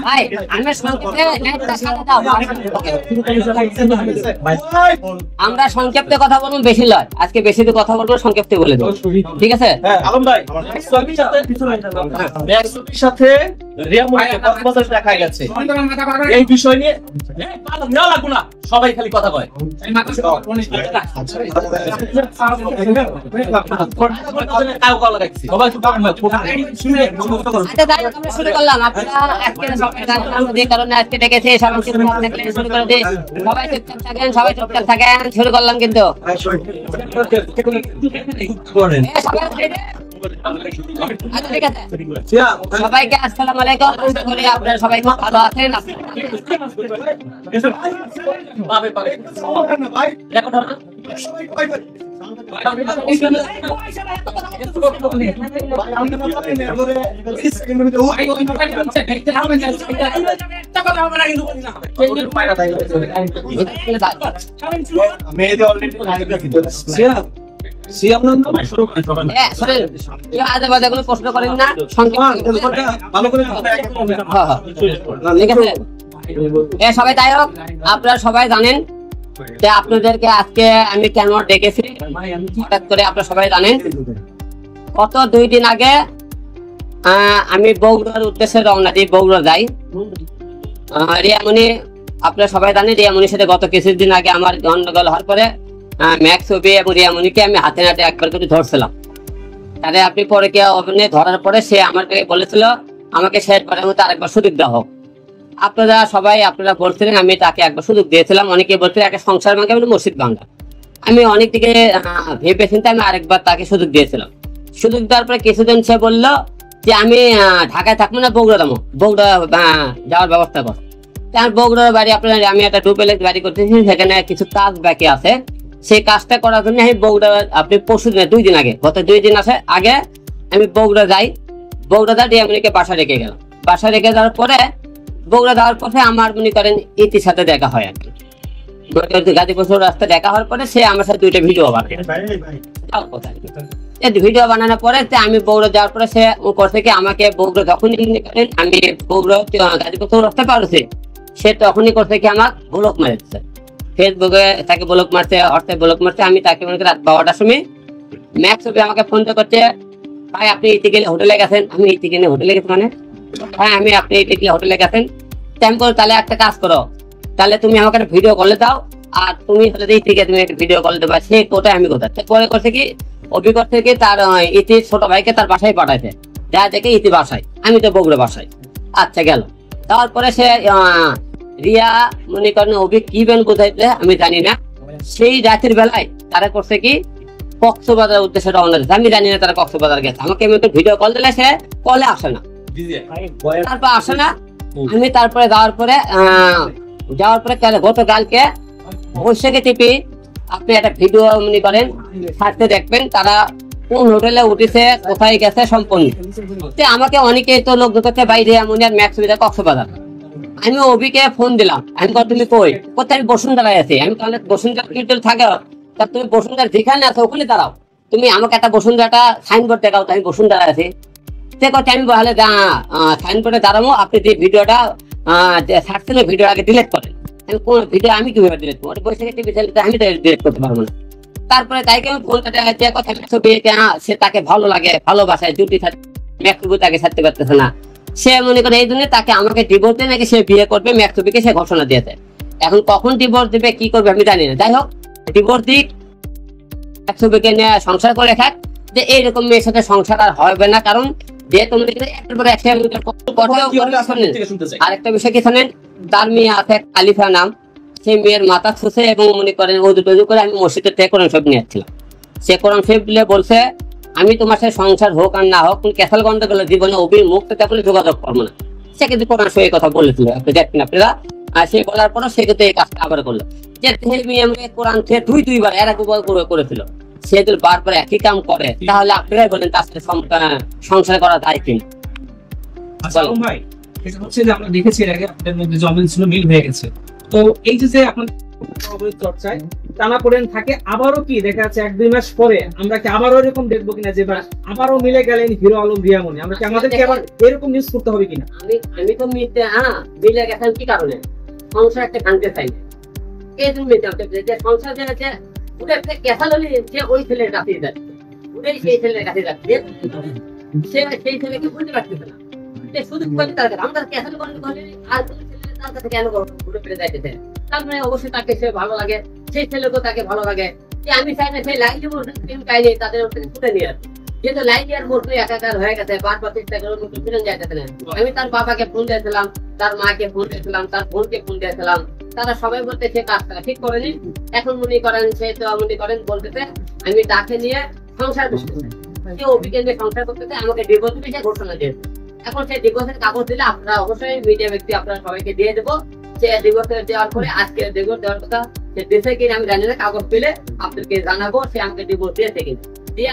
ভাই আমরা সংক্ষেপে কথা বলবো, বেশি লয় আজকে, বেশি তো কথা বলবো, সংক্ষেপে বলে দেবো, ঠিক আছে? আলম ভাই সাথে দেখা গেছে এই বিষয় নিয়ে লাগবো না, সবাই খালি কথা কয়। শুরু করলাম, যে কারণে আজকে ডেকেছে সবাই চুপচাপ থাকেন, সবাই চুপচাপ থাকেন, শুরু করলাম কিন্তু সবাইকে আসসালামু আলাইকুম, আপনারা সবাই ভালো আছেন? প্রশ্ন করেন না, সবাই তাই হোক। আপনারা সবাই জানেন যে আপনাদেরকে আজকে আমি কেন ডেকেছি, হঠাৎ করে আপনারা সবাই জানেন। গত 2 দিন আগে আমি বগুড়ার উদ্দেশ্যে রওনা দিই, বগুড়া যাই। রিয়ামণি, আপনারা সবাই জানেন রিয়ামণির সাথে গত কিছুদিন আগে আমার গন্ডগোল হওয়ার পরে ম্যাক্স ছবি এবং রিয়ামণিকে আমি হাতে নাতে একবার করে ধরছিলাম। তাহলে আপনি পরে কে ধরার পরে সে আমাকে বলেছিল আমাকে শেষবারের মতো আরেকবার সুযোগ দেওয়া হোক। আপনারা সবাই আপনারা বলছিলেন, আমি তাকে একবার সুযোগ দিয়েছিলাম। অনেকে বলছিলেন একটা সংসার ভাঙা মানে মসজিদ ভাঙা। আমি অনেক দিকে ভেবে চিন্তে আমি আরেকবার তাকে সুযোগ দিয়েছিলাম। সুযোগ দেওয়ার পরে কিছুদিন সে বললো যে আমি ঢাকায় থাকবো না, বগুড়া যাবো, বগুড়া যাওয়ার ব্যবস্থা কর। বগুড়ার বাড়ি আপনার আমি একটা ডুপ্লেক্স বাড়ি করতেছি, সেখানে কিছু কাজ বাকি আছে। সেই কাজটা করার জন্য আমি বগুড়া, আপনি পরশু দিনে 2 দিন আগে, গত 2 দিন আগে আমি বগুড়া যাই। বগুড়া যা রিয়ামণিকে বাসা রেখে গেলাম। বাসা রেখে যাওয়ার পরে বগুড়া যাওয়ার পথে আমার মনে করেন ইতির সাথে দেখা হয় আর কি। গাজীপুর রাস্তা দেখা হওয়ার পরে সে আমার সাথে 2টা ভিডিও বানায়। ভিডিও বানানোর পরে আমি বগুড়া যাওয়ার পরে সে করছে কি আমাকে বগুড়া যখনই আমি বগুড়া গাজীপুর রাস্তা পারছি, সে তখনই করছে কি আমার ব্লক মারছে, ফেসবুকে তাকে ব্লক মারছে, হোয়াটসঅ্যাপ ব্লক মারছে। আমি তাকে মনে করি রাত 12টার সময় ম্যাক্স ছবি আমাকে ফোন করছে, ভাই আপনি ইতি গেলে হোটেলে গেছেন। আমি ইতি গেলে হোটেলে গেছি মানে, হ্যাঁ আমি আপনি ইতি গেলে হোটেলে গেছেন। টাইম করে তাহলে একটা কাজ করো, তাহলে তুমি আমাকে একটা ভিডিও কলে দাও, আর তুমি হলে ঠিক আছে তুমি একটা ভিডিও কল দেবা। সে কোথায় আমি কোথায় পরে করছে কি অভিজ্ঞতা থেকে তার ইতির ছোট ভাইকে তার বাসায় পাঠাইছে, যা দেখে ইতি বাসায়, আমি তো বগুড়া বাসায়। আচ্ছা গেল। তারপরে সে রিয়া মনে করেন অভি কি বেন কোথাইতে আমি জানি না, সেই রাতের বেলায় তারা করছে কি কক্সবাজার উদ্দেশ্যে রওনা দিচ্ছে। আমি জানি না তারা কক্সবাজার গেছে। আমাকে আমি ভিডিও কল দিলে সে কলে আসে না, তারপর আসে না। আমি তারপরে যাওয়ার পরে গতকালকে বৈশাখী টিপি আপনি একটা ভিডিও মনে করেন ছাড়তে দেখবেন, তারা কোন হোটেলে উঠেছে, কোথায় গেছে সম্পূর্ণ। আমাকে অনেকেই তো লোক করতে বাইরে এমন আর ম্যাক্স কক্সবাজার। আমি অভিকে ফোন দিলাম, আমি তুমি কই? কোথায়? আমি বসুন্ধরায় আছি। আমি তাহলে বসুন্ধরা কীর্তন থাকে, তা তুমি বসুন্ধরা যেখানে আছো ওখানে দাঁড়াও, তুমি আমাকে একটা বসুন্ধরাটা সাইনবোর্ড দেখাও, আমি বসুন্ধরায় আছি। সে কথা আমি বলে সাইনবোর্ডে দাঁড়াবো, আপনি যে ভিডিওটা ছাড়ছেন ভিডিও আগে ডিলিট করেন। আমি কোন ভিডিও আমি কিভাবে ডিলিট করবো? বৈশাখী টিভি চ্যানেলটা আমি ডিলিট করতে পারবো না। তারপরে তাইকে আমি ফোনটা যে কথা সে তাকে ভালো লাগে, ভালোবাসায় জুটি ম্যাক্সুবি তাকে ছাড়তে পারতেছে না। সে মনে করে এই জন্য তাকে আমাকে ডিভোর্স দিয়ে নাকি সে বিয়ে করবে, ম্যাক্সুবিকে সে ঘোষণা দিয়েছে। এখন কখন ডিভোর্স দিবে কি করবে আমি জানি না। যাই হোক ডিভোর্স দিক, ম্যাক্সুবিকে নিয়ে সংসার করে খাক, যে এইরকম মেয়ের সাথে সংসার আর হবে না। কারণ যে তুমি আরেকটা বিষয় কি জানেন, তার মেয়ে আছে আলিফা নাম, সেই মেয়ের মাথা ছুঁছে এবং মনে করেন ওজু টজু করে আমি মসজিদের থেকে কোরআন শরীফ নিয়ে যাচ্ছিলাম। সে কোরআন শরীফ দিলে বলছে আমি তোমার সাথে সংসার হোক আর না হোক, ক্যাসাল গন্ধ গেলে জীবনে অভির মুখ থেকে যোগাযোগ করবো না। সে কিন্তু কোরআন শরীফের কথা বলেছিল, আপনি দেখেন আপনারা। আর সে বলার পরও সে কিন্তু এই কাজটা আবার করলো, যে মেয়ে কোরআন থেকে 2-2বার এর আগে করেছিল। সে যদি বারবার একই কাম করে তাহলে আপনারাই বলেন তার সাথে সংসার করা যায় কিনা। ভাই এটা হচ্ছে যে আমরা দেখেছি এর আগে আপনাদের মধ্যে জমিন ছিল মিল হয়ে গেছে। তো এই যে আপনার চর্চায় টানাপোড়েন থাকে, আবারও কি দেখা যাচ্ছে 1-2 মাস পরে আমরা কি আবারও এরকম দেখবো কিনা যে আবারও মিলে গেলেন হিরো আলম রিয়ামনি? আমরা কি আমাদেরকে আবার এরকম নিউজ করতে হবে কিনা? আমি তো মিলে গেছেন কি কারণে? সংসার একটা ভাঙতে চাই না, এই জন্য মিলতে হবে। যে সংসার যে আছে ওটা একটা ক্যাসাল হলে সে ওই ছেলের কাছে যাচ্ছে, ওটাই সেই ছেলের কাছে যাচ্ছে, সে সেই ছেলেকে বুঝতে পারতেছে না। শুধু তার কাছে আমরা ক্যাসাল করলে আর ছেলে তার কাছে কেন ঘুরে ফিরে যাইতেছে? তার মানে অবশ্যই তাকে সে ভালো লাগে, সেই ছেলেকেও তাকে ভালো লাগে। আমি চাই না সেই লাইন কাহিনী তাদের ছুটে নিয়ে আসে, যেহেতু লাইন আর মোট একাকার হয়ে গেছে, বারবার চেষ্টা করে ফিরে যাইতেছে না। আমি তার বাবাকে ফোন দিয়েছিলাম, তার মাকে ফোন দিয়েছিলাম, তার বোনকে ফোন দিয়েছিলাম, তারা সবাই বলতে সে কাজটা ঠিক করেনি। এখন মনে করেন সে তো মনে করেন বলতেছে আমি তাকে নিয়ে সংসার করতেছে, সে অভিজ্ঞ নিয়ে সংসার করতেছে, আমাকে ডিভোর্স দিয়ে ঘোষণা দিয়েছে। এখন সেই ডিভোর্সের কাগজ দিলে আপনারা অবশ্যই মিডিয়া ব্যক্তি আপনারা সবাইকে দিয়ে দেবো। সে ডিভোর্স দেওয়ার পরে আজকে ডিভোর্স দেওয়ার কথা সে দেশে কিনা আমি জানি না, কাগজ পেলে আপনাদেরকে জানাবো সে আমাকে ডিভোর্স দিয়েছে কিনা। দিয়ে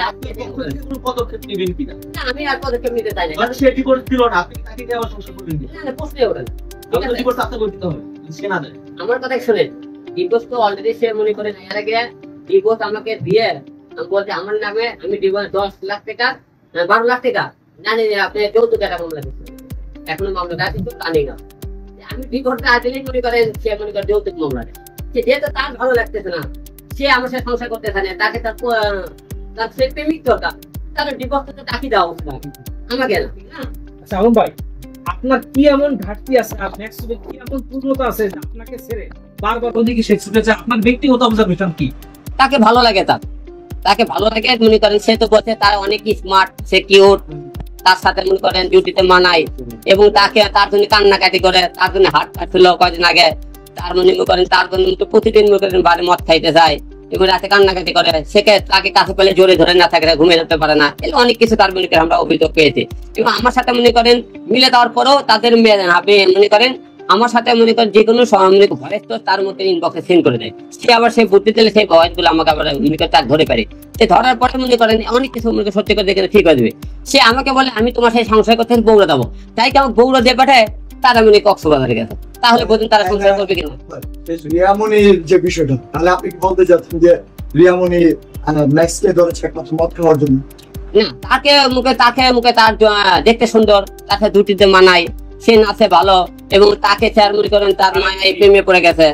কোনো পদক্ষেপ নেবেন কিনা? না, আমি আর পদক্ষেপ নিতে চাই না, সে ডিভোর্স দিল না, আপনি তাকে দিয়ে আবার সংসার করবেন কিনা? না প্রশ্নই ওঠে না। ঠিক আছে? ডিভোর্স আপনাকে দিতে হবে, সে না দেয়। আমার কথা শুনেন, ডিভোর্স তো অলরেডি সে মনে করে এর আগে ডিভোর্স আমাকে দিয়ে বলছে আমার নামে আমি ডিভোর্স 10 লাখ টাকা 12 লাখ টাকা জানি যে আপনি যৌতুক একটা মামলা দিচ্ছেন, এখনো মামলাটা কিন্তু জানি না। আমি ডিভোর্সটা আসলেই মনে করেন সে মনে করে যৌতুক মামলা দেয়, সে যেহেতু তার ভালো লাগতেছে না, সে আমার সাথে সংসার করতেছে না, তাকে তার সে প্রেমিক দরকার, তাহলে ডিভোর্সটা তাকে দেওয়া উচিত আমাকে না। আচ্ছা আলম ভাই, আপনার কি এমন ঘাটতি আছে, আপনার নেক্সট কি এমন পূর্ণতা আছে যে আপনাকে ছেড়ে বারবার ওদিকে সে ছুটে যায়? আপনার ব্যক্তিগত অবজারভেশন কি? তাকে ভালো লাগে, তাকে ভালো লাগে মনে করেন, সে তো বলছে তার অনেক স্মার্ট, সে কিউট, তার সাথে মনে করেন ডিউটিতে মানায়, এবং তাকে তার জন্য কান্নাকাটি করে, তার জন্য হাট কাটছিল কয়েকদিন আগে, তার মনে করেন তার জন্য প্রতিদিন মনে করেন বাড়ি মদ খাইতে যায় এবং রাতে কান্নাকাটি করে, সেকে তাকে কাছে পেলে জোরে ধরে না থাকে, ঘুমিয়ে যেতে পারে না, এগুলো অনেক কিছু তার মনে করেন আমরা অভিযোগ পেয়েছি। এবং আমার সাথে মনে করেন মিলে দেওয়ার পরেও তাদের আপনি মনে করেন আমার সাথে মনে করেন যে কোনো ভয়েস তো তার মধ্যে ইনবক্সে সেন্ড করে দেয়, সে আবার সেই বুদ্ধি দিলে সেই ভয়েস গুলো আমাকে আবার মনে করেন তার ধরে পারে, সে ধরার পরে মনে করেন অনেক কিছু মনে করেন সত্যি করে দেখে ঠিক হয়ে যাবে। সে আমাকে বলে আমি তোমার সেই সংসার করতে বৌড়া দেবো, তাই কি আমাকে বৌড়া দিয়ে পাঠায়, তারা মনে কক্সবাজারে গেছে, তাহলে বলুন তারা সংসার করবে কিনা? রিয়ামনির যে বিষয়টা, তাহলে আপনি কি বলতে চাচ্ছেন যে রিয়ামনি ম্যাক্সকে ধরেছে একমাত্র মদ খাওয়ার জন্য? না, তাকে মুখে তার দেখতে সুন্দর, তাকে দুটিতে মানায়, সে নাচে ভালো, এবং তাকে স্যার মনে করেন তার মায়ের প্রেমে পড়ে গেছে,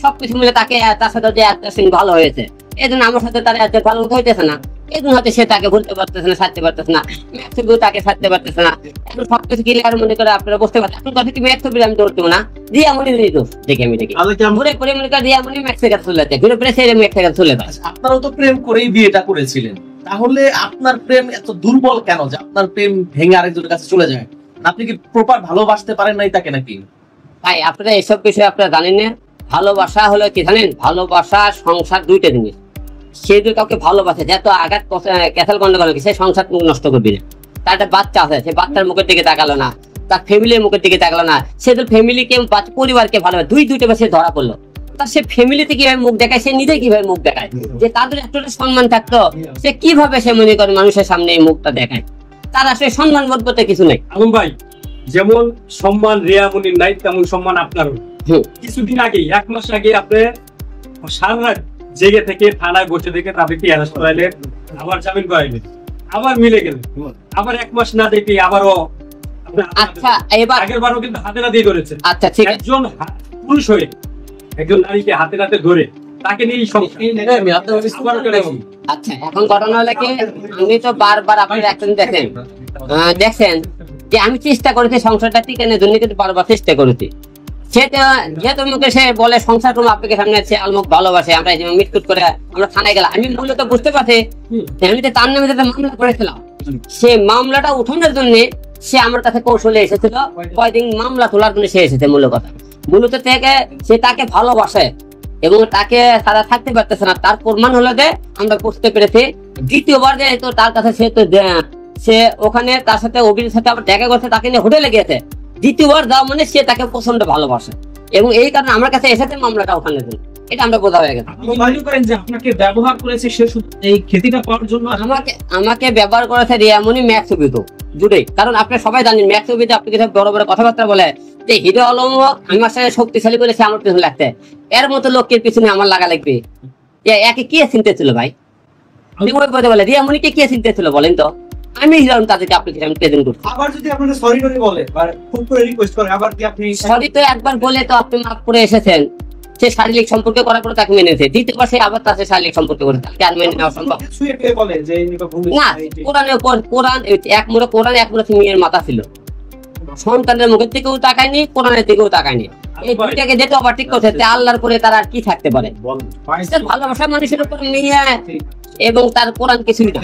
সবকিছু মিলে তাকে তার সাথে যে অ্যাট্রাকশন ভালো হয়েছে, এই জন্য আমার সাথে তার অ্যাট্রাকশন ভালো হইতেছে না, এই জন্য হয়তো সে তাকে ভুলতে পারতেছে না, ছাড়তে পারতেছে না, ম্যাক্সিকেও তাকে ছাড়তে পারতেছে না। এখন সবকিছু ক্লিয়ার মনে করে আপনারা বুঝতে পারছেন। এখন কথা কি ম্যাক্সিক আমি ধরতে না, রিয়ামনি দোষ দেখি আমি দেখি ঘুরে করে মনে করে রিয়ামনি ম্যাক্সের কাছে চলে যাচ্ছে, ঘুরে ফিরে সে ম্যাক্সের কাছে চলে যায়। আপনারাও তো প্রেম করেই বিয়েটা করেছিলেন, তাহলে আপনার প্রেম এত দুর্বল কেন যে আপনার প্রেম ভেঙে আরেকজনের কাছে চলে যায়? আপনি কি প্রপার ভালোবাসতে পারেন নাই তাকে নাকি? ভাই আপনারা এসব বিষয়ে আপনারা জানেন না, ভালোবাসা হলো কি জানেন, ভালোবাসা সংসার দুইটা জিনিস। সে যদি কাউকে ভালোবাসে, যত আঘাত ক্যাসাল গন্ডগোল সে সংসার নষ্ট করবি না। তার একটা বাচ্চা আছে, সে বাচ্চার মুখের দিকে তাকালো না, তার ফ্যামিলির মুখের দিকে তাকালো না, সে তো ফ্যামিলিকে পরিবারকে ভালোবাসে, দুইটা সে ধরা পড়লো, তার সে ফ্যামিলিতে কিভাবে মুখ দেখায়, সে নিজে কিভাবে মুখ দেখায়, যে তাদের একটা সম্মান থাকতো, সে কিভাবে সে মনে করে মানুষের সামনে এই মুখটা দেখায়, তার আসলে সম্মান বোধ করতে কিছু নেই। আলম ভাই, যেমন সম্মান রিয়ামনির নাই তেমন সম্মান আপনারও। কিছুদিন আগে 1 মাস আগে আপনি সারা রাত জেগে থেকে থানায় বসে থেকে তাদেরকে অ্যারেস্ট করাইলেন, আবার জামিন করাইলেন, আবার মিলে গেলেন, আবার 1 মাস না দেখে আবারও আচ্ছা এবার আগের বারও কিন্তু হাতে নাতে ধরেছেন। আচ্ছা ঠিক আছে, একজন পুরুষ হয়ে একজন নারীকে হাতে নাতে ধরে তাকে নিয়ে আচ্ছা এখন ঘটনা হলো কি, আমি তো বারবার আপনার একজন দেখছেন যে আমি চেষ্টা করেছি সংসারটা টিকানোর জন্য, কিন্তু বারবার চেষ্টা করেছি। সেটা যেহেতু মুখে সে বলে সংসার করবো আপনাকে সামনে, সে আলমুক ভালোবাসে, আমরা মিটকুট করে আমরা থানায় গেলাম, আমি মূলত বুঝতে পারছি আমি তো তার নামে যেটা মামলা করেছিলাম, সে মামলাটা উঠানোর জন্য সে আমার কাছে কৌশলে এসেছিল, কয়দিন মামলা তোলার জন্য সে এসেছে। মূলত থেকে সে তাকে ভালোবাসে এবং তাকে তারা থাকতে পারতেছে না, তার প্রমাণ হলো যে আমরা বুঝতে পেরেছি দ্বিতীয়বার যে তো তার কাছে সে ওখানে তার সাথে অভির সাথে আবার দেখা করছে, তাকে নিয়ে হোটেলে গিয়েছে, দ্বিতীয়বার যাওয়া মানে সে তাকে প্রচন্ড ভালোবাসে, এবং এই কারণে আমার কাছে এসেছে মামলাটা ওখানে, এটা আমরা বোঝা হয়ে গেছে। আপনাকে ব্যবহার করেছে সে শুধু এই খ্যাতিটা পাওয়ার জন্য? আমাকে ব্যবহার করেছে রিয়ামনি ম্যাক্স অভিযোগ জুড়ে, কারণ আপনি সবাই জানেন ম্যাক্স অভিযোগ আপনি কিছু বড় বড় কথাবার্তা বলে যে হিরো আলম আমার সাথে শক্তিশালী করেছে, আমার পিছনে লাগতে, এর মতো লোকের পিছনে আমার লাগা লাগবে, একে কে চিনতে ছিল ভাই? বলে রিয়ামণিকে কে চিনতে ছিল বলেন তো? আমি তাদেরকে অ্যাপ্লিকেশন প্রেজেন্ট করছি। আবার যদি আপনাকে সরি করে বলে বা খুব করে রিকোয়েস্ট করে, আবার কি আপনি সরি তো একবার বলে তো আপনি মাফ করে এসেছেন, সে শারীরিক সম্পর্ক করার পরে তাকে মেনেছে, দ্বিতীয়বার সে আবার তার সাথে শারীরিক সম্পর্ক করে তাকে আর মেনে নেওয়া সম্ভব ছুঁয়ে পেয়ে বলে যে এটা ভুল না? কোরআন এক মুঠো মেয়ের মাথা ছিল, সন্তানের মুখের থেকেও তাকায়নি, কোরআনের থেকেও তাকায়নি। এই দুইটাকে যেটা ওভারটেক করছে তে আল্লাহর পরে তারা আর কি থাকতে পারে? ভালোবাসা মানুষের উপর নিয়ে এবং তার কোরআন কিছুই না।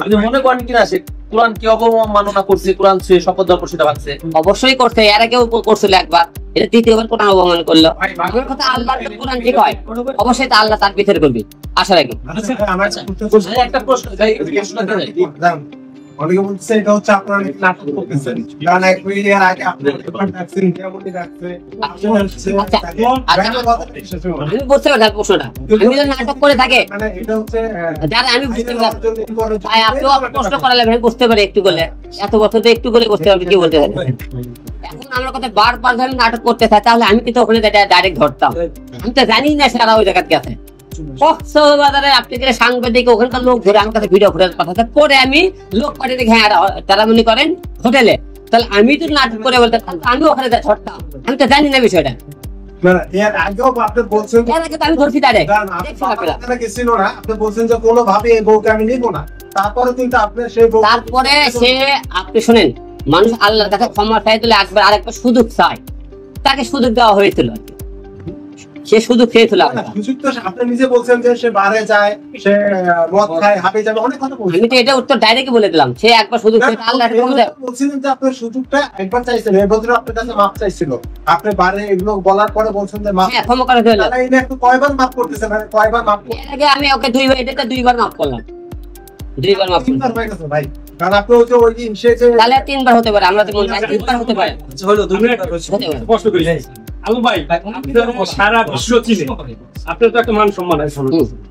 আপনি মনে করেন কিনা সে কোরআন কি অবমাননা করছে, কোরআন ছুঁয়ে শপথ দেওয়ার পর সেটা ভাঙছে? অবশ্যই করছে, এর আগেও করছিল একবার, এটা দ্বিতীয়বার কোরআন অবমান করলো। আমার কথা আল্লাহর কোরআন ঠিক হয়, অবশ্যই তা আল্লাহ তার বিচার করবে আশা রাখি। একটা প্রশ্ন ভাই, প্রশ্নটা ভাই। অনেকে বলছে এটা হচ্ছে আপনারা নাটক করতেছেন, কারণ এক মিনিটের আগে আপনারা ভ্যাকসিন কেমনই রাখছে আমি বুঝতে পারছি প্রশ্নটা, আমি যদি নাটক করে থাকে মানে এটা হচ্ছে যারা আমি বুঝতে পারছি ভাই, আপনিও প্রশ্ন করালে আমি বুঝতে পারি একটু করলে, এত বছর তো একটু করে বুঝতে পারবে কি বলতে পারি। এখন আমার কথা বারবার আমি নাটক করতে চাই, তাহলে আমি কিন্তু ওখানে ডাইরেক্ট ধরতাম, আমি তো জানি না সারা ওই জায়গায় গেছে কক্সবাজারে। আপনি যে সাংবাদিক ওখানকার লোক ধরে আমার কাছে ভিডিও ফুটেজ পাঠাতে, পরে আমি লোক পাঠিয়ে দেখি হ্যাঁ তারা মনে করেন হোটেলে, তাহলে আমি তো নাটক করে বলতে আমি ওখানে ধরতাম, আমি তো জানি না বিষয়টা। মানে এর আগেও আপনি বলছেন এর আগে তো আমি ধরছি ডাইরেক্ট, আপনাকে ছিল না, আপনি বলছেন যে কোনোভাবে এই বউকে আমি নিব না, তারপরে কিন্তু আপনি সেই বউ তারপরে সে আপনি শুনেন, মানুষ আল্লাহর কাছে ক্ষমা চাই দিলে একবার আরেকবার সুযোগ চায়, তাকে সুযোগ দেওয়া হয়েছিল, সে সুযোগ চেয়েছিল। সুযোগ তো আপনি নিজে বলছেন যে সে বারে যায়, সে মদ খায়, হাঁপে যাবে, অনেক কথা বলছেন। আমি তো এটা উত্তর ডাইরেক্ট বলে দিলাম, সে একবার সুযোগ চেয়েছে, আল্লাহর কাছে বলছিলেন যে আপনার সুযোগটা একবার চাইছেন, এই বছর আপনার কাছে মাপ চাইছিল, আপনি বারে এগুলো বলার পরে বলছেন যে মাপ, হ্যাঁ ক্ষমা করা হলো। তাহলে এটা একটু কয়বার মাপ করতেছেন, মানে কয়বার মাপ করতেছেন? এর আগে আমি ওকে দুইবার মাফ করলাম, দুইবার মাফ করলাম, তিনবার হয়ে গেছে ভাই, কারণ আপনি ওই দিন সে যে তাহলে তিনবার হতে পারে, আমরা তো মনে হয় তিনবার হতে পারে, হলো 2 মিনিট হতে পারে। স্পষ্ট করি আলম ভাই, সারা বিশ্ব চিনে আপনার তো একটা মান সম্মান আছে,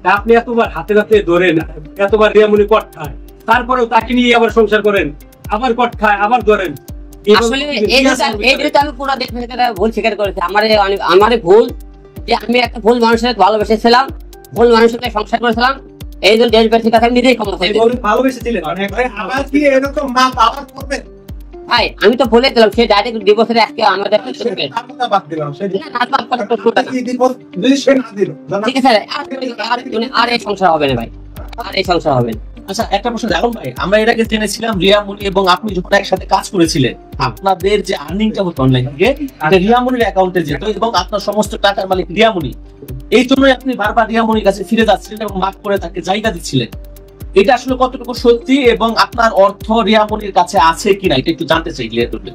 তা আপনি এতবার হাতে হাতে ধরেন, এতবার রিয়ামণি কট খায়, তারপরেও তাকে নিয়ে আবার সংসার করেন, আবার কট খায়, আবার ধরেন। আসলে এই যেটা আমি পুরো দেখে ভুল স্বীকার করেছি, আমার ভুল যে আমি একটা ভুল মানুষের ভালোবেসেছিলাম, ভুল মানুষের সাথে সংসার করেছিলাম, এই জন্য দেশবাসীর কাছে আমি নিজেই ক্ষমা চাইছি। ভালোবেসেছিলেন আবার কি এরকম মাপ আবার করবেন? ভাই আমি তো বলে দিলাম, সে ডাইরেক্ট ডিভোর্সের আজকে আমাদের বাদ দিলাম সেদিন না, না, মাফ করার প্রশ্নটা না। কি দিবস যদি সে না দিল, ঠিক আছে, আর এই সংসার হবে না ভাই, আর এই সংসার হবে না। আচ্ছা একটা প্রশ্ন, আলম ভাই, আমরা এর আগে জেনেছিলাম রিয়ামণি এবং আপনি যখন একসাথে কাজ করেছিলেন, আপনাদের যে আর্নিংটা হতো অনলাইন থেকে, এটা রিয়ামণির অ্যাকাউন্টে যেত এবং আপনার সমস্ত টাকার মালিক রিয়ামণি। এই জন্যই আপনি বারবার রিয়ামণির কাছে ফিরে যাচ্ছিলেন এবং মাফ করে তাকে জায়গা দিচ্ছিলেন। এটা আসলে কতটুকু সত্যি এবং আপনার অর্থ রিয়ামণির কাছে আছে কিনা এটা একটু জানতে চাই, ক্লিয়ার করবেন।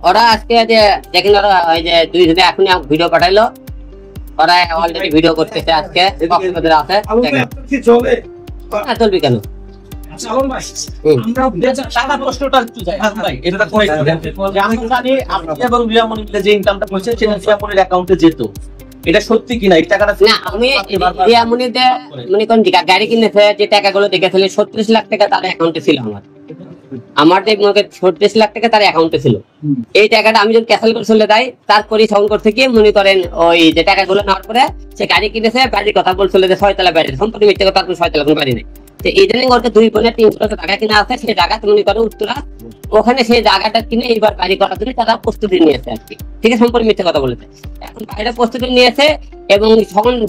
ওরা আজকে যে দেখেন, ওরা ওই যে দুইজনে এখনই ভিডিও পাঠাইলো, ওরা অলরেডি ভিডিও করতেছে আজকে কক্সবাজারে আছে, কি চলে না চলবি কেন? আলম ভাই, টাকা প্রশ্নটা একটু যাই আলম ভাই, এটা করে যে আমি জানি আপনি এবং রিয়ামণি মিলে যে ইনকামটা করেছেন সেটা রিয়ামণির অ্যাকাউন্টে যেত, এটা সত্যি কিনা এই টাকাটা? না, আমি রিয়ামণিতে মনে করেন গাড়ি কিনেছে, যে টাকাগুলো দেখেছিল 36 লাখ টাকা তার অ্যাকাউন্টে ছিল, আমার যে 36 লাখ টাকা তার অ্যাকাউন্টে ছিল। এই টাকাটা আমি যখন ক্যান্সেল করে চলে যাই, তারপরে সংকট থেকে মনে করেন ওই যে টাকাগুলো নেওয়ার পরে সে গাড়ি কিনেছে, বাড়ির কথা বলছিল যে 6 তলা বাড়ি, সম্পত্তি মিথ্যে কথা, 6 তলা কোনো বাড়ি নেই। ইদানিং ওর 2 বোনে 3 লাখ টাকা কিনা আছে, সেই জায়গা মনে করে উত্তরা, ওখানে সেই জায়গাটা কিনে এইবার বাড়ি করার জন্য তারা প্রস্তুতি নিয়েছে আর কি, ঠিক আছে, সম্পূর্ণ মিথ্যে কথা বলেছে। এখন বাইরে প্রস্তুতি নিয়েছে এবং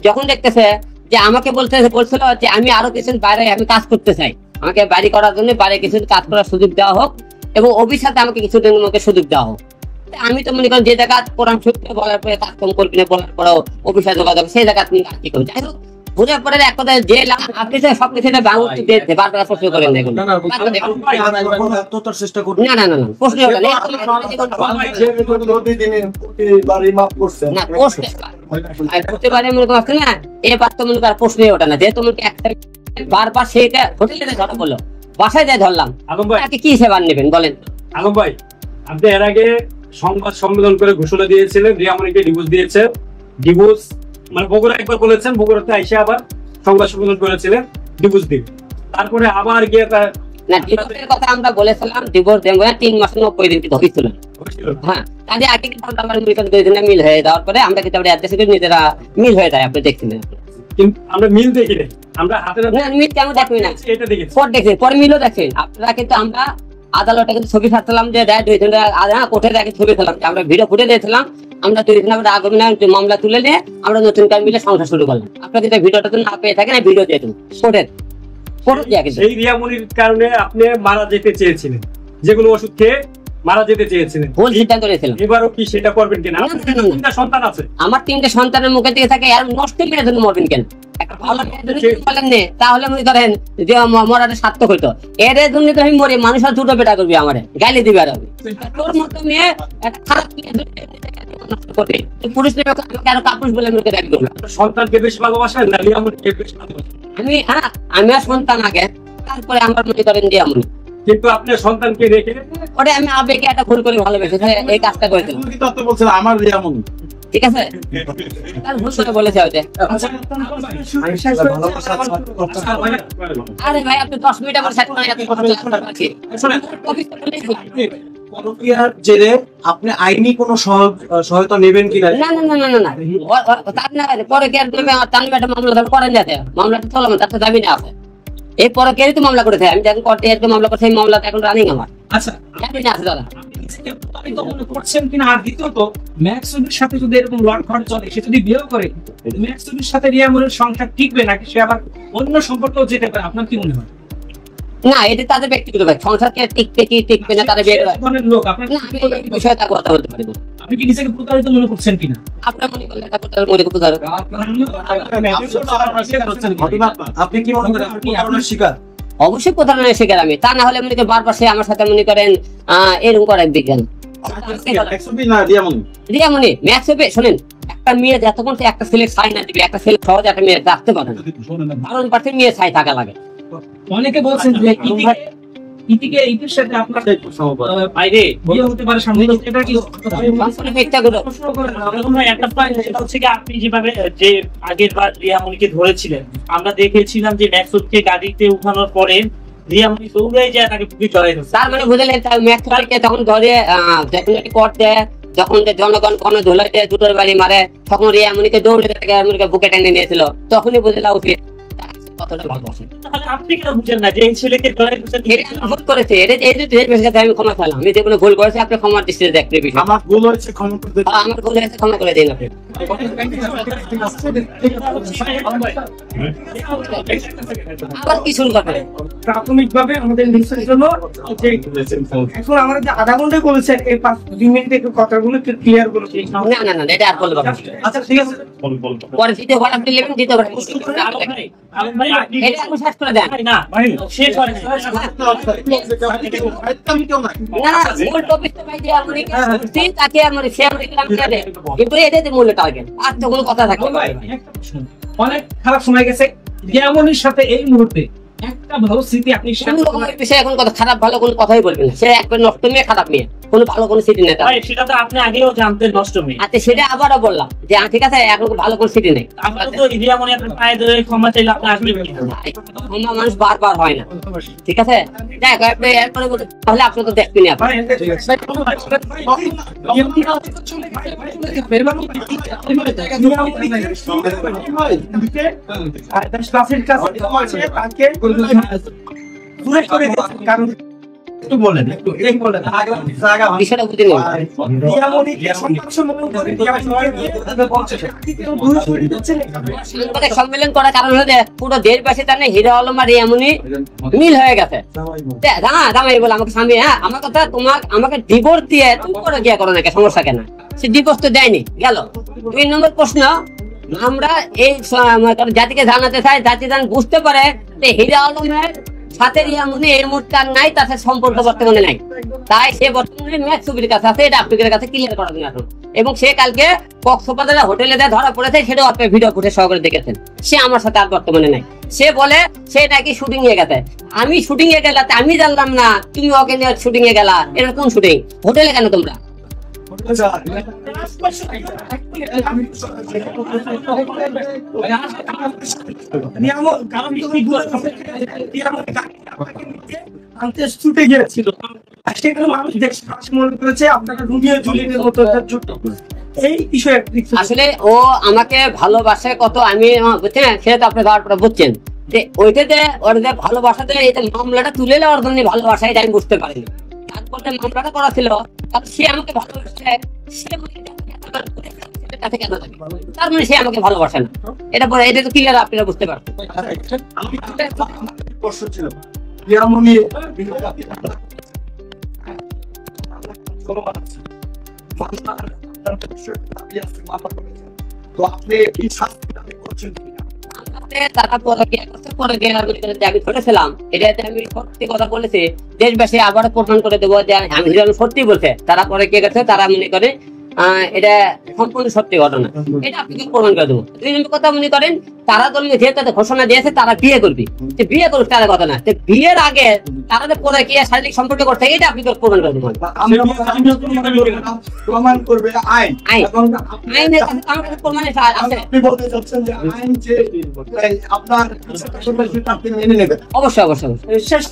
যখন দেখতেছে যে আমাকে বলছিল যে আমি আরো কিছু বাইরে আমি কাজ করতে চাই, আমাকে বাড়ি করার জন্য বাইরে কিছু কাজ করার সুযোগ দেওয়া হোক এবং অভিশাপে আমাকে কিছুদিন আমাকে সুযোগ দেওয়া হোক। আমি তো মনে করেন যে জায়গা কোরআন সূত্রে বলার পরে কাজ কম করবি না, বলার পরেও অভিশাপ যোগাযোগ, সেই জায়গা তুমি কাজ কি করবে। যাই হোক, বুঝার পরে এক কথা যে আপনি সবকিছু বাংলা দিয়েছে, বারবার প্রশ্ন করেন না, না না চেষ্টা করুন। না না না না প্রশ্ন না, বাড়ি মাপ করছেন না প্রশ্ন করতে পারে মনে করছে না, এবার তো মনে করার প্রশ্নই ওঠে না, যেহেতু মনে একটা বারবার সেটা হোটেলে ধরা পড়লো, বাসায় যায় ধরলাম, আলম ভাই, তাকে কি সেবা নেবেন বলেন? আলম ভাই, আপনি এর আগে সংবাদ সম্মেলন করে ঘোষণা দিয়েছিলেন রিয়ামণিকে ডিভোর্স দিয়েছে, ডিভোর্স মানে বগুড়া একবার বলেছেন, বগুড়াতে আইসা আবার সংবাদ সম্মেলন করেছিলেন ডিভোর্স দিন, তারপরে আবার গিয়ে না ডিভোর্সের কথা আমরা বলেছিলাম, ডিভোর্স দেব না, 3 মাস 90 দিন কিন্তু হয়েছিল, হ্যাঁ, কাজে আগে কিন্তু আমার দুইজনে মিল হয়ে যাওয়ার পরে আমরা কিন্তু আমরা অ্যাডজাস্ট করে নিজেরা মিল হয়ে যায়। আপনি দেখছিলেন, কিন্তু আমরা মিল দেখি নাই, আমরা হাতে মিল কেমন দেখবেন না, এটা দেখেছি। পরে দেখছেন, পরে মিলও দেখছেন আপনারা। কিন্তু আমরা আদালতে কিন্তু ছবি ছাড়ছিলাম যে দুইজনে কোর্টে দেখে ছবি খেলাম, আমরা ভিডিও ফুটে দিয়েছিলাম। আমরা দুইজন আমরা আগমনে মামলা তুলে নিয়ে আমরা নতুন কাজ মিলে সংসার শুরু করলাম। আপনারা যদি ভিডিওটা তো না পেয়ে থাকেন, ভিডিও দিয়ে দেবো কোর্টের কোর্ট দিয়ে কিন্তু। সেই রিয়ামনির কারণে আপনি মারা যেতে চেয়েছিলেন, যেগুলো ওষুধ খেয়ে মারা যেতে চেয়েছিলেন, ভুল সিদ্ধান্ত নিয়েছিলাম। এবারও কি সেটা করবেন কিনা? না, না, না, না। তিনটা সন্তান আছে, আমার 3টে সন্তানের মুখে দিয়ে থাকে, আর নষ্ট মেয়ের জন্য মরবেন কেন? একটা ভালো মেয়ের জন্য যদি বলেন নে, তাহলে মনে করেন যে মরাটা সার্থক হইতো। এর জন্য তো আমি মরি, মানুষ আর দুটো বেটা করবি, আমারে গালি দিবে। আর আমি তোর মতো মেয়ে একটা খারাপ পুরুষ নেবে, আমাকে আরো কাপুরুষ বলে আমাকে দাবি করবে। সন্তানকে বেশি ভালোবাসেন না রিয়ামনিকে বেশি ভালোবাসেন? আমি আর সন্তান আগে, তারপরে আমার মনে করেন যে আমি কিন্তু আপনি সন্তানকে রেখে ওটা আমি আবেগে একটা ভুল করে ভালোবেসে এই কাজটা করেছিলাম। তুমি তো বলছেন আমার রিয়ামনি, ঠিক আছে, তার ভুল করে বলেছে হয়তো। আরে ভাই, আপনি 10 মিনিট আমার সাথে এত কথা বলতে পরকীয়ার জেরে আপনি আইনি কোনো সহায়তা নেবেন কিনা? না না না না না না, তার না পরে কে তুমি তার একটা মামলা করেন যাতে মামলাটা চললাম, তার তো জামিনে আছে। এই পরে কে তো মামলা করেছে, আমি যখন কোর্টে একটা মামলা করছি, এই মামলাটা এখন রানিং আমার। আচ্ছা, জামিনে আছে দাদা। আপনি তো মনে করছেন কিনা? আর দ্বিতীয়ত ম্যাক্সুমের সাথে যদি এরকম লটঘট চলে, সে যদি বিয়ে করে, ম্যাক্সুমের সাথে রিয়ামনির সংসার টিকবে নাকি সে আবার অন্য সম্পর্কেও যেতে পারে? আপনার কি মনে হয়? না, এটা তাদের ব্যক্তিগত ব্যাপার, সংসারকে টিকবে কি টিকবে না তাদের বিয়ে করে। ধরনের লোক আপনার না, আমি এই বিষয়ে তা কথা বলতে পারি না। আপনি কি নিজেকে প্রতারিত মনে করছেন কিনা? আপনার মনে করলে এটা করতে মনে করতে পারো। আপনি কি মনে করেন আপনি প্রতারণার শিকার? অবশ্যই প্রতারণার শিকার আমি, তা না হলে মনে করেন বারবার সে আমার সাথে মনে করেন এরকম করে বিজ্ঞান রিয়ামনি ম্যাক্স হবে। শোনেন, একটা মেয়ে যতক্ষণ সে একটা ছেলে ছাই না দিবে, একটা ছেলে সহজে একটা মেয়ে রাখতে পারে না, 12% মেয়ে ছাই থাকা লাগে। অনেকে বলছেন যে ইতির সাথে আপনার বাইরে বিয়ে হতে পারে সামনে, এটা কি মিথ্যা কথা। একটা পয়েন্ট, সেটা হচ্ছে কি আপনি যেভাবে যে আগের বার রিয়ামনিকে ধরেছিলেন, আমরা দেখেছিলাম যে ম্যাক্সুদকে গাড়িতে উঠানোর পরে রিয়ামনি দৌড়ে যায় তাকে বুকে জড়াই ধরছে। তার মানে বুঝলেন, ম্যাক্সকে তখন ধরে যখন কোর্ট দেয়, যখন জনগণ কোনো ধুলাই দেয়, দুটোর বাড়ি মারে, তখন রিয়ামনিকে দৌড়ে তাকে বুকে টেনে নিয়েছিল, তখনই বুঝলা উচিত কতটা ভালোবাসে। তাহলে আপনি কেন বুঝেন না যে এই ছেলেকে জড়াই ধরছেন? ভুল করেছে, আমি ক্ষমা চাইলাম। আমি যেগুলো ভুল করেছি আপনি ক্ষমার দৃষ্টিতে দেখতে বিষয়। আমার ভুল হয়েছে, ক্ষমা করে দিন। আমার ভুল হয়েছে, ক্ষমা করে দিন আপনি। আবার কি শুরু করবেন? প্রাথমিকভাবে আমাদের নিশ্চয়ের জন্য এখন আমরা যে আধা ঘন্টায় বলেছেন, এই 2 মিনিটে একটু কথাগুলো একটু ক্লিয়ার করে দিন। না না না, এটা আর বলবো না। আচ্ছা, ঠিক আছে। পরে দ্বিতীয় ঘর আপনি নেবেন, দ্বিতীয় ঘর এটা আপনি শেষ করে দেন। না শেষ হয় না। না, মূল টপিক তো ভাই দিয়ে আপনি তাকে আমার সে আমার কিন্তু এটাতে মূল টার্গেট, আর তো কোনো কথা থাকবে না। একটা প্রশ্ন, অনেক খারাপ সময় গেছে, রিয়ামনির সাথে এই মুহূর্তে একটা ভালো স্মৃতি আপনি কোন রকমের বিষয়ে এখন কথা খারাপ ভালো কোনো কথাই বলবেন না। সে একবার নষ্ট মেয়ে, খারাপ মেয়ে, কোনো ভালো কোনো স্মৃতি নেই। ভাই সেটা তো আপনি আগেও জানতেন নষ্ট মেয়ে। আচ্ছা, সেটা আবারও বললাম যে ঠিক আছে, এখন ভালো কোনো স্মৃতি নেই। আমরা তো রিয়ামনি আপনার পায়ে ধরে ক্ষমা চাইলে আপনি আসবেন কিনা? ক্ষমা মানুষ বারবার হয় না, ঠিক আছে। দেখ আপনি এরপরে তাহলে আপনি তো দেখবেন আপনি। কারণ একটু বলেন, একটু বিষয়টা বুঝে নিন। সাংবাদিক সম্মেলন করার কারণ হলো যে পুরো দেশবাসী জানে হিরো আলম আর রিয়ামনি মিল হয়ে গেছে। জামাই বলে আমাকে স্বামী, আমার কথা, আমাকে ডিভোর্স দিয়ে তুমি করে গিয়া করো নাকি, সমস্যা কেন? সে ডিভোর্স তো দেয়নি, গেল। 2 নম্বর প্রশ্ন, আমরা এই জাতিকে জানাতে চাই, জাতি যেন বুঝতে পারে যে হিরো আলমের সাথে রিয়ামনি এই মুহূর্তে আর নাই, তার সাথে সম্পর্ক বর্তমানে নাই। তাই সে বর্তমানে ম্যাক্সুবির কাছে আছে, এটা আপনাদের কাছে ক্লিয়ার করা দিন এখন। এবং সে কালকে কক্সবাজারে হোটেলে ধরা পড়েছে, সেটাও আপনি ভিডিও ফুটে সহকারে দেখেছেন। সে আমার সাথে আর বর্তমানে নাই। সে বলে সে নাকি শুটিং এ গেছে। আমি শুটিং এ গেলাতে আমি জানলাম না, তুমি ওকে নিয়ে শুটিং এ গেলা। এটা কোন শুটিং? হোটেলে কেন তোমরা? ছুটে গিয়েছিল। আর সেখানে মানুষ দেখছে মনে করেছে আপনারা রুমিও জুলিয়েটের মতো একটা যুক্ত এই বিষয়ে আসলে ও আমাকে ভালোবাসে কত আমি বুঝছেন, সেটা তো আপনি বারবার বুঝছেন যে ওইটাতে ওর যে ভালোবাসাতে এটা মামলাটা তুলে নেওয়ার জন্য ভালোবাসা, এটা আমি বুঝতে পারিনি। তারপরে মামলাটা করা ছিল, কারণ সে আমাকে ভালোবাসে, সে কাছে কেন যাবে? তার মানে সে আমাকে ভালোবাসে না। এটা পরে এটা তো ক্লিয়ার, আপনারা বুঝতে পারছেন। আমি একটা প্রশ্ন ছিল, রিয়ামণি তো আপনি কি শাস্তি দাবি করছেন? টাকা পরে গিয়ে পরে গিয়ে আমি ছোটেছিলাম, এটাতে আমি সত্যি কথা বলেছি, দেশবাসী আবার প্রমাণ করে দেবো যে আমি সত্যি বলছে। তারা পরে কে গেছে, তারা মনে করে এটা সম্পূর্ণ সত্যি ঘটনা, এটা আপনাকে প্রমাণ করে দেবো। দুই নম্বর কথা মনে করেন, তারা দল যেহেতু ঘোষণা দিয়েছে তারা বিয়ে করবি, বিয়ে করুক তার কথা না, বিয়ের আগে তারা যে পরে কি শারীরিক সম্পর্ক করছে, এটা আপনি প্রমাণ করে দেবো। প্রমাণ করবে আইন, এবং আইনের কাছে আমার কাছে প্রমাণ আছে। আপনি বলতে চাচ্ছেন যে আইন যে আপনার সেটা আপনি মেনে নেবেন? অবশ্যই অবশ্যই অবশ্যই। শেষ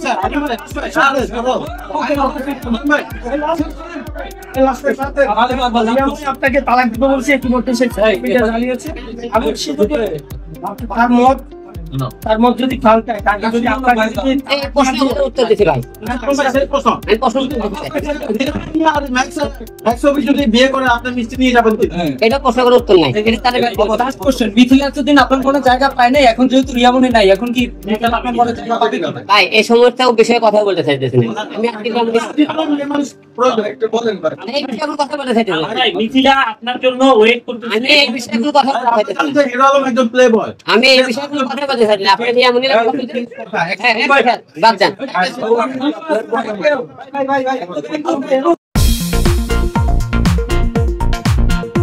আপনাকে তালাক দিতে বলছে, কি বলতে জানিয়েছে। আমি তার মত যদি ফালতায়, তাকে যদি আপনাকে এই প্রশ্নের উত্তর দিতে ভাই, আমি প্রশ্ন যদি বিয়ে করে আপনার মিষ্টি নিয়ে যাবেন, এটা প্রশ্ন করার উত্তর নাই। মিথিলা এতদিন আপনার কোনো জায়গা পায় নাই, এখন যেহেতু রিয়ামণি নাই, এখন কি আপনার কোনো জায়গা পাবে না? ভাই এই সমস্ত বিষয়ে কথা বলতে চাইতেছি না আমি, এই বিষয়ে কথা বলতে চাইতেছি না মিথিলা আপনার জন্য ওয়েট করতেছে। আমি, এই বিষয়ে কথা বলতে চাইতেছি না একজন প্লে বয়। আমি, এই বিষয়ে কথা বলতে চাইতেছি না। আপনি এমনই বাদ যান।